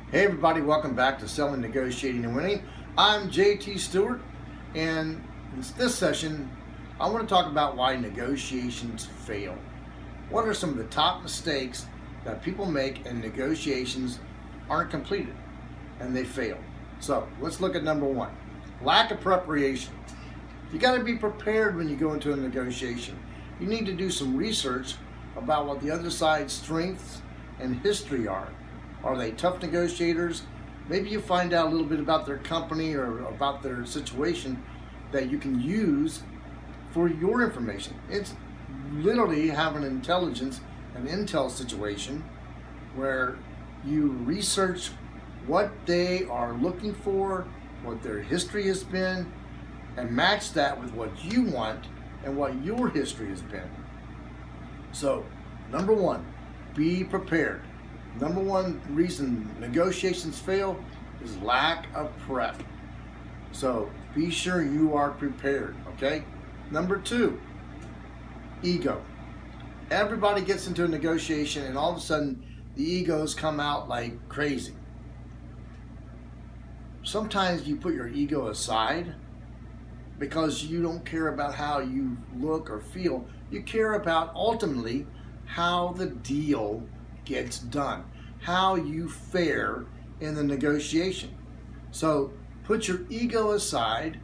Hey everybody, welcome back to Selling, Negotiating, and Winning. I'm JT Stewart, and in this session, I want to talk about why negotiations fail. What are some of the top mistakes that people make and negotiations aren't completed and they fail? So let's look at number one, lack of preparation. You got to be prepared when you go into a negotiation. You need to do some research about what the other side's strengths and history are. Are they tough negotiators? Maybe you find out a little bit about their company or about their situation that you can use for your information. It's literally having an intelligence, an intel situation where you research what they are looking for, what their history has been, and match that with what you want and what your history has been. So, number one, be prepared. Number one reason negotiations fail is lack of prep. So be sure you are prepared, okay? Number two, ego. Everybody gets into a negotiation and all of a sudden the egos come out like crazy. Sometimes you put your ego aside because you don't care about how you look or feel. You care about ultimately how the deal gets done, how you fare in the negotiation. So put your ego aside,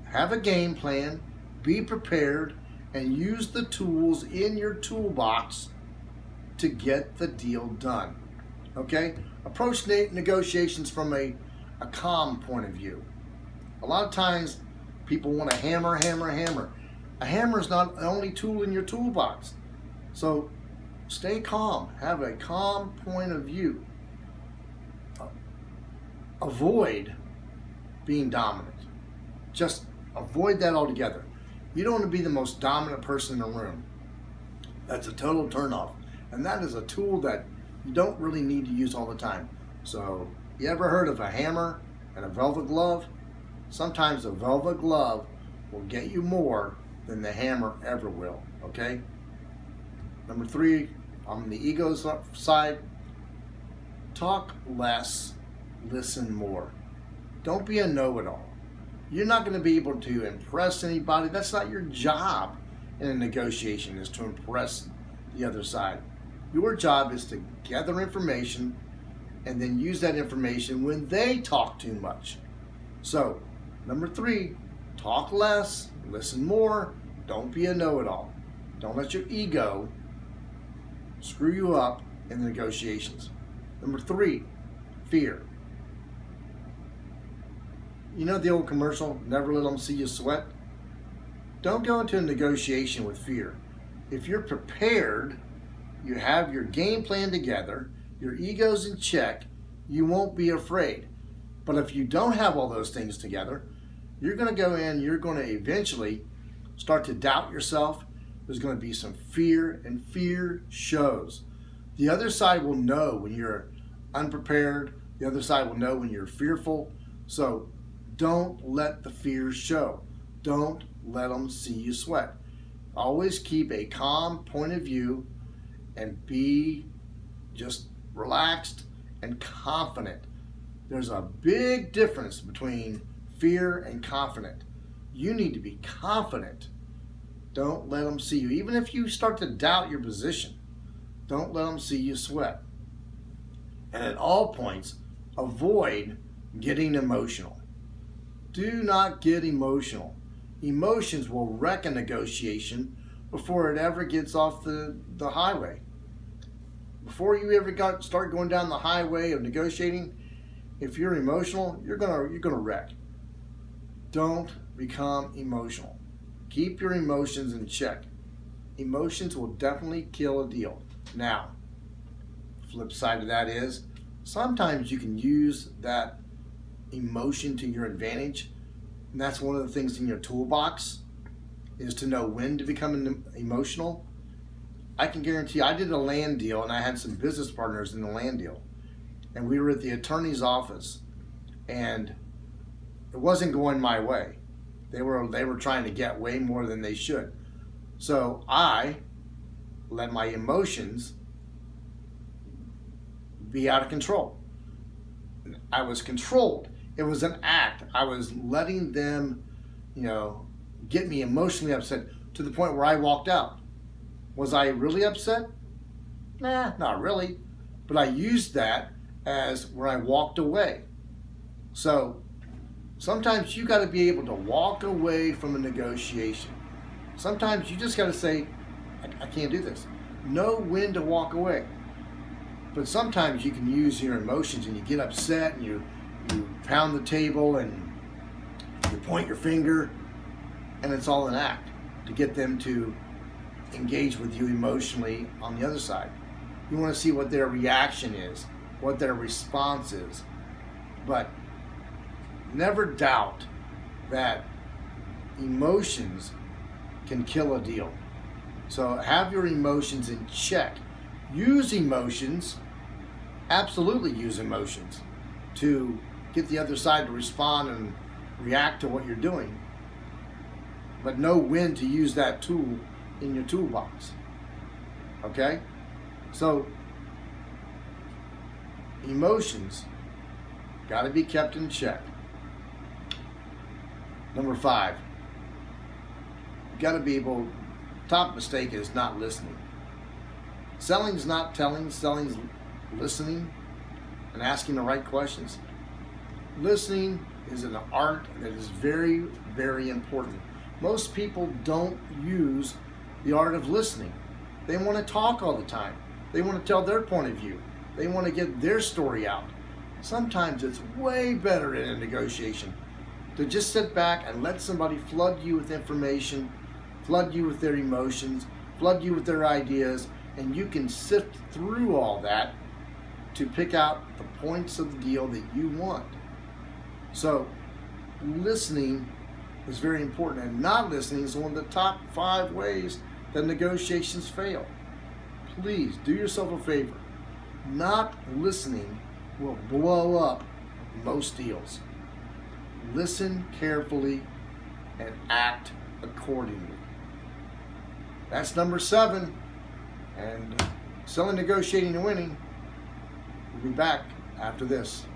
have a game plan, be prepared, and use the tools in your toolbox to get the deal done. Okay? Approach negotiations from a calm point of view. A lot of times people want to hammer. A hammer is not the only tool in your toolbox. So stay calm. Have a calm point of view. Avoid being dominant. Just avoid that altogether. You don't want to be the most dominant person in the room. That's a total turnoff. And that is a tool that you don't really need to use all the time. So, you ever heard of a hammer and a velvet glove? Sometimes a velvet glove will get you more than the hammer ever will, okay? Number three, on the ego side, talk less, listen more. Don't be a know-it-all. You're not going to be able to impress anybody. That's not your job in a negotiation, is to impress the other side. Your job is to gather information and then use that information when they talk too much. So, number three, talk less, listen more. Don't be a know-it-all. Don't let your ego screw you up in the negotiations. Number three, fear. You know the old commercial, never let them see you sweat? Don't go into a negotiation with fear. If you're prepared, you have your game plan together, your ego's in check, you won't be afraid. But if you don't have all those things together, you're going to go in, you're going to eventually start to doubt yourself. There's going to be some fear, and fear shows. The other side will know when you're unprepared. The other side will know when you're fearful. So don't let the fear show. Don't let them see you sweat. Always keep a calm point of view and be just relaxed and confident. There's a big difference between fear and confident. You need to be confident. Don't let them see you. Even if you start to doubt your position, don't let them see you sweat. And at all points, avoid getting emotional. Do not get emotional. Emotions will wreck a negotiation before it ever gets off the highway. Before you ever start going down the highway of negotiating, if you're emotional, you're gonna wreck. Don't become emotional. Keep your emotions in check. Emotions will definitely kill a deal. Now, flip side of that is, sometimes you can use that emotion to your advantage. And that's one of the things in your toolbox, is to know when to become emotional. I can guarantee, I did a land deal and I had some business partners in the land deal. And we were at the attorney's office and it wasn't going my way. They were trying to get way more than they should. So I let my emotions be out of control. I was controlled. It was an act. I was letting them, get me emotionally upset to the point where I walked out. Was I really upset? Nah, not really. But I used that as where I walked away. So sometimes you got to be able to walk away from a negotiation. Sometimes you just got to say, I can't do this. Know when to walk away. But sometimes you can use your emotions and you get upset and you pound the table and you point your finger, and it's all an act to get them to engage with you emotionally on the other side. You want to see what their reaction is, what their response is. But never doubt that emotions can kill a deal. So have your emotions in check. Use emotions, absolutely use emotions to get the other side to respond and react to what you're doing. But know when to use that tool in your toolbox. Okay? So emotions got to be kept in check. Number 5, you got to be able, top mistake is not listening. Selling's not telling, selling's listening and asking the right questions. Listening is an art that is very, very important. Most people don't use the art of listening. They want to talk all the time. They want to tell their point of view. They want to get their story out. Sometimes it's way better in a negotiation to just sit back and let somebody flood you with information, flood you with their emotions, flood you with their ideas, and you can sift through all that to pick out the points of the deal that you want. So listening is very important, and not listening is one of the top 5 ways that negotiations fail. Please do yourself a favor. Not listening will blow up most deals. Listen carefully and act accordingly. That's number 7. And selling, negotiating, and winning. We'll be back after this.